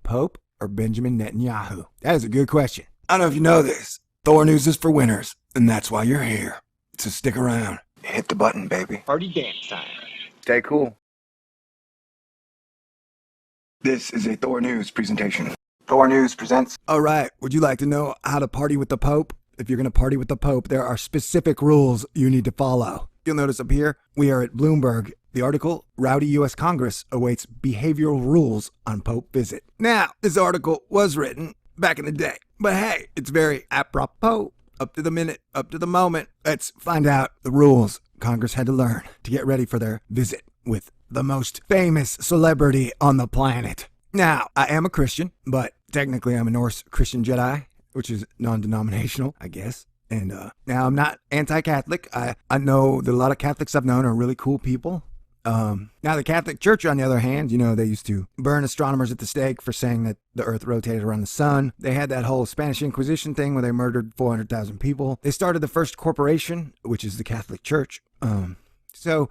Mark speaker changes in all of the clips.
Speaker 1: Pope or Benjamin Netanyahu? That is a good question. I don't know if you know this. Thor News is for winners, and that's why you're here. So stick around. Hit the button, baby.
Speaker 2: Party dance time.
Speaker 1: Stay cool. This is a Thor News presentation. Thor News presents. All right, would you like to know how to party with the Pope? If you're going to party with the Pope, there are specific rules you need to follow. You'll notice up here, we are at Bloomberg. The article, Rowdy U.S. Congress awaits behavioral rules on Pope visit. Now, this article was written back in the day, but hey, it's very apropos, up to the minute, up to the moment. Let's find out the rules Congress had to learn to get ready for their visit with the most famous celebrity on the planet. Now, I am a Christian, but technically I'm a Norse Christian Jedi, which is non-denominational, I guess. And now I'm not anti-Catholic. I know that a lot of Catholics I've known are really cool people. Now the Catholic Church, on the other hand, they used to burn astronomers at the stake for saying that the earth rotated around the sun. They had that whole Spanish Inquisition thing where they murdered 400,000 people. They started the first corporation, which is the Catholic Church. So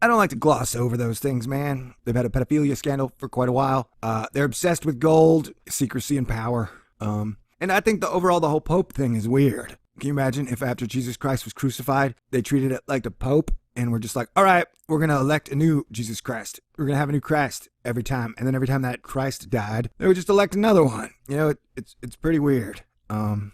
Speaker 1: I don't like to gloss over those things, man. They've had a pedophilia scandal for quite a while. They're obsessed with gold, secrecy, and power. And I think the whole Pope thing is weird. Can you imagine if after Jesus Christ was crucified, they treated it like the Pope and were just like, all right, we're going to elect a new Jesus Christ. We're going to have a new Christ every time. And then every time that Christ died, they would just elect another one. It's pretty weird. And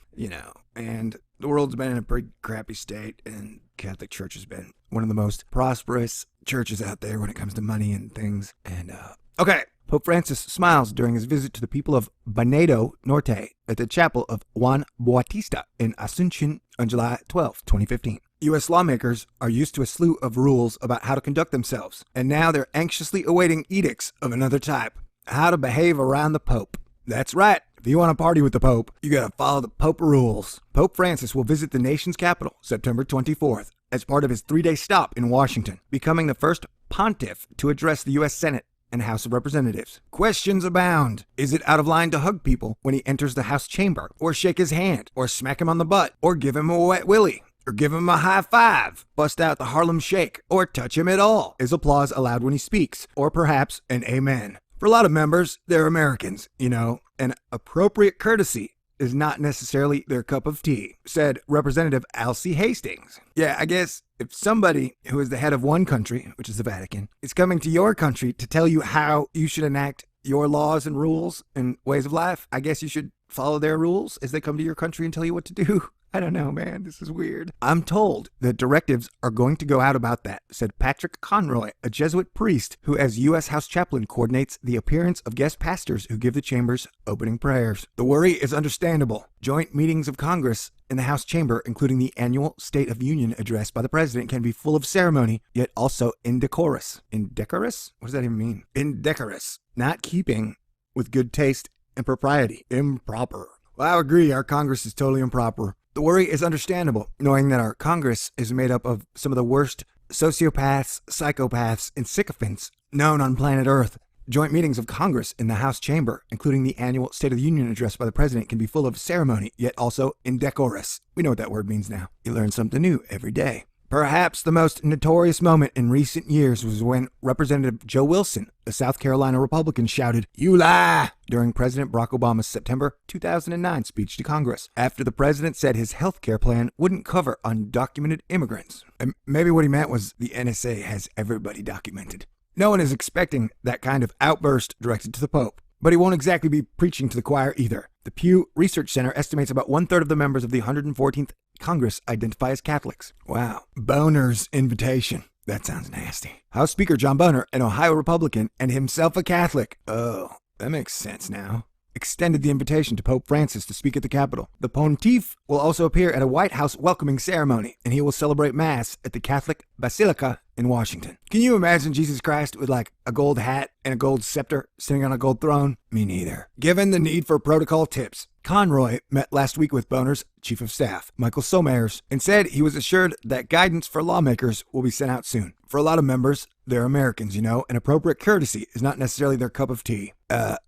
Speaker 1: the world's been in a pretty crappy state, and Catholic Church has been one of the most prosperous churches out there when it comes to money and things. And, okay. Pope Francis smiles during his visit to the people of Banedo Norte at the chapel of Juan Bautista in Asuncion on July 12, 2015. U.S. lawmakers are used to a slew of rules about how to conduct themselves, and now they're anxiously awaiting edicts of another type: how to behave around the Pope. That's right. If you want to party with the Pope, you gotta follow the Pope rules. Pope Francis will visit the nation's capital September 24th as part of his 3-day stop in Washington, becoming the first pontiff to address the U.S. Senate and House of Representatives. Questions abound. Is it out of line to hug people when he enters the House chamber, or shake his hand, or smack him on the butt, or give him a wet willy, or give him a high five, bust out the Harlem Shake, or touch him at all? Is applause allowed when he speaks, or perhaps an amen? For a lot of members, they're Americans, and appropriate courtesy is not necessarily their cup of tea, said Representative Alcee Hastings. Yeah, I guess if somebody who is the head of one country, which is the Vatican, is coming to your country to tell you how you should enact your laws and rules and ways of life, I guess you should follow their rules as they come to your country and tell you what to do. I don't know, man. This is weird. I'm told that directives are going to go out about that, said Patrick Conroy, a Jesuit priest who, as U.S. House chaplain, coordinates the appearance of guest pastors who give the chamber's opening prayers. The worry is understandable. Joint meetings of Congress in the House chamber, including the annual State of Union address by the president, can be full of ceremony, yet also indecorous. Indecorous? What does that even mean? Indecorous. Not keeping with good taste and propriety. Improper. Well, I agree. Our Congress is totally improper. The worry is understandable, knowing that our Congress is made up of some of the worst sociopaths, psychopaths, and sycophants known on planet Earth. Joint meetings of Congress in the House chamber, including the annual State of the Union address by the president, can be full of ceremony, yet also indecorous. We know what that word means now. You learn something new every day. Perhaps the most notorious moment in recent years was when Representative Joe Wilson, a South Carolina Republican, shouted, "You lie!" during President Barack Obama's September 2009 speech to Congress, after the president said his health care plan wouldn't cover undocumented immigrants. And maybe what he meant was the NSA has everybody documented. No one is expecting that kind of outburst directed to the Pope, but he won't exactly be preaching to the choir either. The Pew Research Center estimates about 1/3 of the members of the 114th Congress identify as Catholics. Wow. Boner's invitation. That sounds nasty. House Speaker John Boehner, an Ohio Republican and himself a Catholic. Oh, that makes sense now. Extended the invitation to Pope Francis to speak at the Capitol. The Pontiff will also appear at a White House welcoming ceremony, and he will celebrate Mass at the Catholic Basilica in Washington. Can you imagine Jesus Christ with like a gold hat and a gold scepter sitting on a gold throne? Me neither. Given the need for protocol tips, Conroy met last week with Boehner's chief of staff, Michael Somers, and said he was assured that guidance for lawmakers will be sent out soon. For a lot of members, they're Americans, and appropriate courtesy is not necessarily their cup of tea.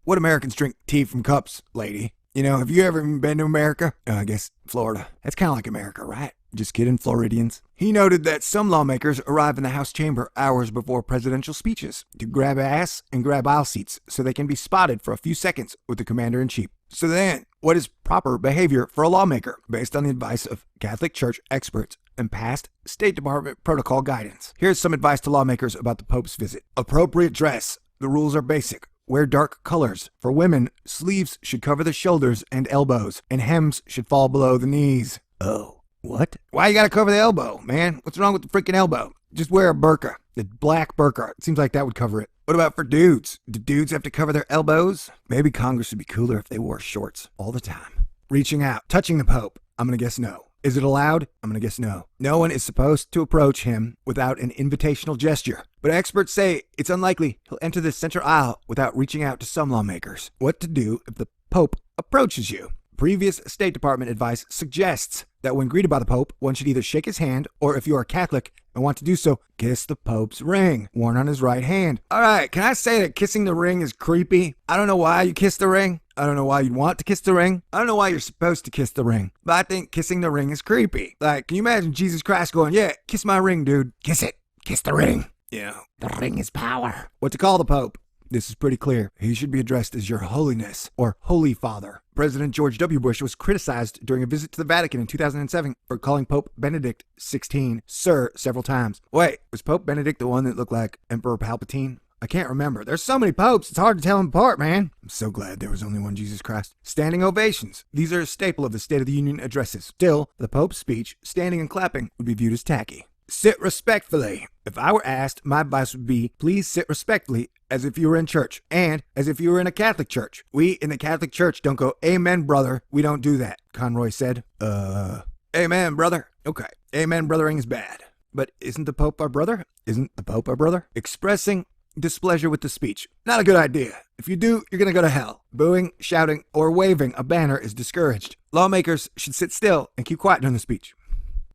Speaker 1: What Americans drink tea from cups, lady? Have you ever been to America? I guess Florida. That's kind of like America, right? Just kidding, Floridians. He noted that some lawmakers arrive in the House chamber hours before presidential speeches to grab ass and grab aisle seats so they can be spotted for a few seconds with the commander-in-chief. So then, what is proper behavior for a lawmaker based on the advice of Catholic Church experts and past State Department protocol guidance? Here's some advice to lawmakers about the Pope's visit. Appropriate dress. The rules are basic. Wear dark colors. For women, sleeves should cover the shoulders and elbows, and hems should fall below the knees. Oh, what? Why you gotta cover the elbow, man? What's wrong with the freaking elbow? Just wear a burqa. The black burqa. It seems like that would cover it. What about for dudes? Do dudes have to cover their elbows? Maybe Congress would be cooler if they wore shorts all the time. Reaching out. Touching the Pope. I'm gonna guess no. Is it allowed? I'm going to guess no. No one is supposed to approach him without an invitational gesture. But experts say it's unlikely he'll enter the center aisle without reaching out to some lawmakers. What to do if the Pope approaches you? Previous State Department advice suggests that when greeted by the Pope, one should either shake his hand, or if you are Catholic and want to do so, kiss the Pope's ring, worn on his right hand. All right, can I say that kissing the ring is creepy? I don't know why you kiss the ring. I don't know why you'd want to kiss the ring. I don't know why you're supposed to kiss the ring. But I think kissing the ring is creepy. Like, can you imagine Jesus Christ going, yeah, kiss my ring, dude. Kiss it. Kiss the ring. Yeah, the ring is power. What to call the Pope? This is pretty clear. He should be addressed as Your Holiness or Holy Father. President George W. Bush was criticized during a visit to the Vatican in 2007 for calling Pope Benedict XVI Sir several times. Wait, was Pope Benedict the one that looked like Emperor Palpatine? I can't remember. There's so many popes, it's hard to tell them apart, man. I'm so glad there was only one Jesus Christ. Standing ovations. These are a staple of the State of the Union addresses. Still, the Pope's speech, standing and clapping, would be viewed as tacky. Sit respectfully. If I were asked, my advice would be, please sit respectfully as if you were in church and as if you were in a Catholic church. We in the Catholic Church don't go, amen, brother. We don't do that, Conroy said. Amen, brother. Okay, amen, brothering is bad. But isn't the Pope our brother? Isn't the Pope our brother? Expressing displeasure with the speech. Not a good idea. If you do, you're gonna go to hell. Booing, shouting, or waving a banner is discouraged. Lawmakers should sit still and keep quiet during the speech.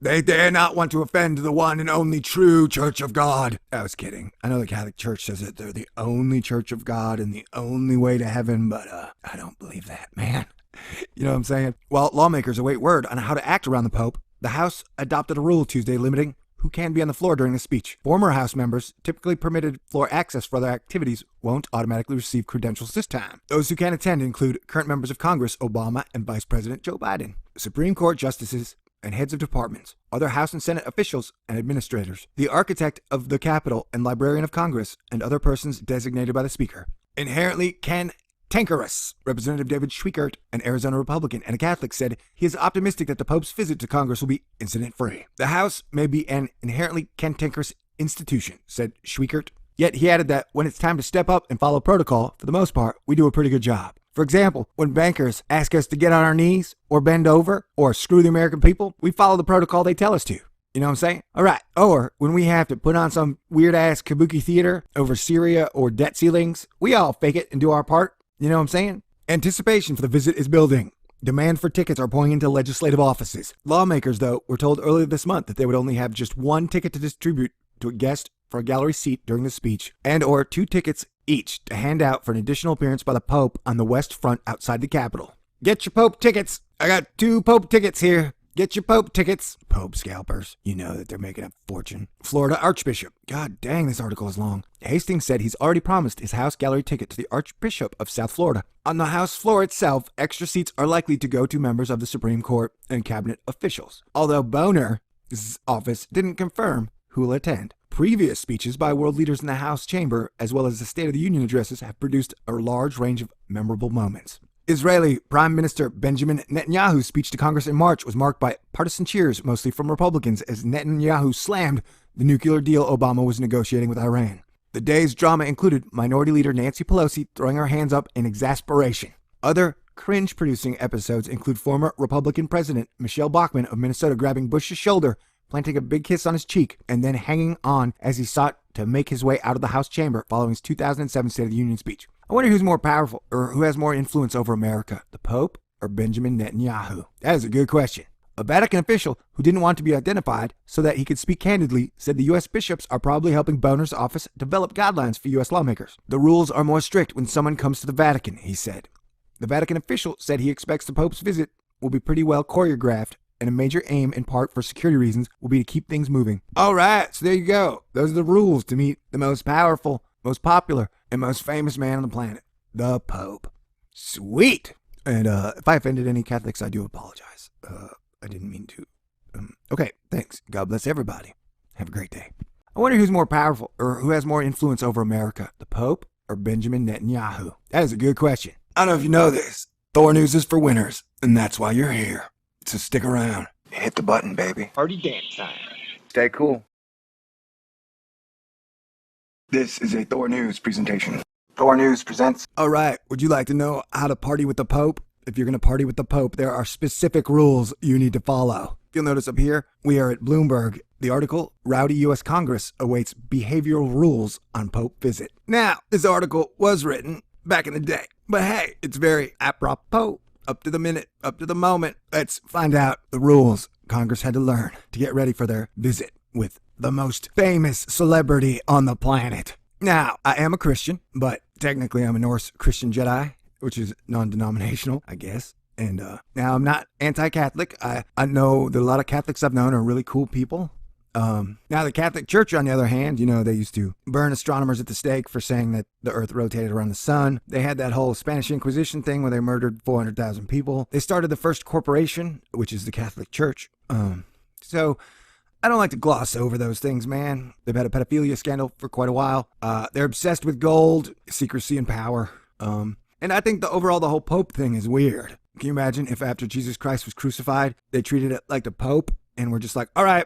Speaker 1: They dare not want to offend the one and only true Church of God. I was kidding. I know the Catholic Church says that they're the only Church of God and the only way to heaven, but I don't believe that, man. You know what I'm saying? While lawmakers await word on how to act around the Pope, the House adopted a rule Tuesday limiting who can be on the floor during the speech. Former House members, typically permitted floor access for their activities, won't automatically receive credentials this time. Those who can attend include current members of Congress, Obama, and Vice President Joe Biden, Supreme Court justices, and heads of departments, other House and Senate officials and administrators, the architect of the Capitol and librarian of Congress, and other persons designated by the Speaker. Inherently cantankerous. Representative David Schweikert, an Arizona Republican and a Catholic, said he is optimistic that the Pope's visit to Congress will be incident-free. The House may be an inherently cantankerous institution, said Schweikert. Yet he added that when it's time to step up and follow protocol, for the most part, we do a pretty good job. For example, when bankers ask us to get on our knees or bend over or screw the American people, we follow the protocol they tell us to. You know what I'm saying? All right. Or when we have to put on some weird-ass kabuki theater over Syria or debt ceilings, we all fake it and do our part. You know what I'm saying? Anticipation for the visit is building. Demand for tickets are pouring into legislative offices. Lawmakers, though, were told earlier this month that they would only have just one ticket to distribute to a guest for a gallery seat during the speech, and or 2 tickets each to hand out for an additional appearance by the Pope on the West Front outside the Capitol. Get your Pope tickets. I got 2 Pope tickets here. Get your Pope tickets. Pope scalpers. You know that they're making a fortune. Florida Archbishop. God dang, this article is long. Hastings said he's already promised his House gallery ticket to the Archbishop of South Florida. On the House floor itself, extra seats are likely to go to members of the Supreme Court and cabinet officials. Although Boner's office didn't confirm who will attend. Previous speeches by world leaders in the House chamber, as well as the State of the Union addresses, have produced a large range of memorable moments. Israeli Prime Minister Benjamin Netanyahu's speech to Congress in March was marked by partisan cheers, mostly from Republicans, as Netanyahu slammed the nuclear deal Obama was negotiating with Iran. The day's drama included Minority Leader Nancy Pelosi throwing her hands up in exasperation. Other cringe-producing episodes include former Republican President Michelle Bachmann of Minnesota grabbing Bush's shoulder, planting a big kiss on his cheek, and then hanging on as he sought to make his way out of the House chamber following his 2007 State of the Union speech. I wonder who's more powerful, or who has more influence over America, the Pope or Benjamin Netanyahu? That is a good question. A Vatican official who didn't want to be identified so that he could speak candidly said the U.S. bishops are probably helping Boner's office develop guidelines for U.S. lawmakers. The rules are more strict when someone comes to the Vatican, he said. The Vatican official said he expects the Pope's visit will be pretty well choreographed and a major aim, in part for security reasons, will be to keep things moving. All right, so there you go. Those are the rules to meet the most powerful, most popular, and most famous man on the planet, the Pope. Sweet. And if I offended any Catholics, I do apologize. I didn't mean to. Okay, thanks. God bless everybody. Have a great day. I wonder who's more powerful, or who has more influence over America, the Pope or Benjamin Netanyahu? That is a good question. I don't know if you know this. Thor News is for winners, and that's why you're here. So stick around. Hit the button, baby.
Speaker 2: Party dance time.
Speaker 1: Stay cool. This is a Thor News presentation. Thor News presents. All right, would you like to know how to party with the Pope? If you're going to party with the Pope, there are specific rules you need to follow. You'll notice up here, we are at Bloomberg. The article, Rowdy U.S. Congress awaits behavioral rules on Pope visit. Now, this article was written back in the day, but hey, it's very apropos, up to the minute, up to the moment. Let's find out the rules Congress had to learn to get ready for their visit with the most famous celebrity on the planet. Now, I am a Christian, but technically I'm a Norse Christian Jedi, which is non-denominational, I guess. And now I'm not anti-Catholic. I know that a lot of Catholics I've known are really cool people. Now the Catholic Church, on the other hand, you know, they used to burn astronomers at the stake for saying that the Earth rotated around the sun. They had that whole Spanish Inquisition thing where they murdered 400,000 people. They started the first corporation, which is the Catholic Church. So I don't like to gloss over those things, man. They've had a pedophilia scandal for quite a while. They're obsessed with gold, secrecy, and power. And I think the whole Pope thing is weird. Can you imagine if after Jesus Christ was crucified, they treated it like the Pope and were just like, all right,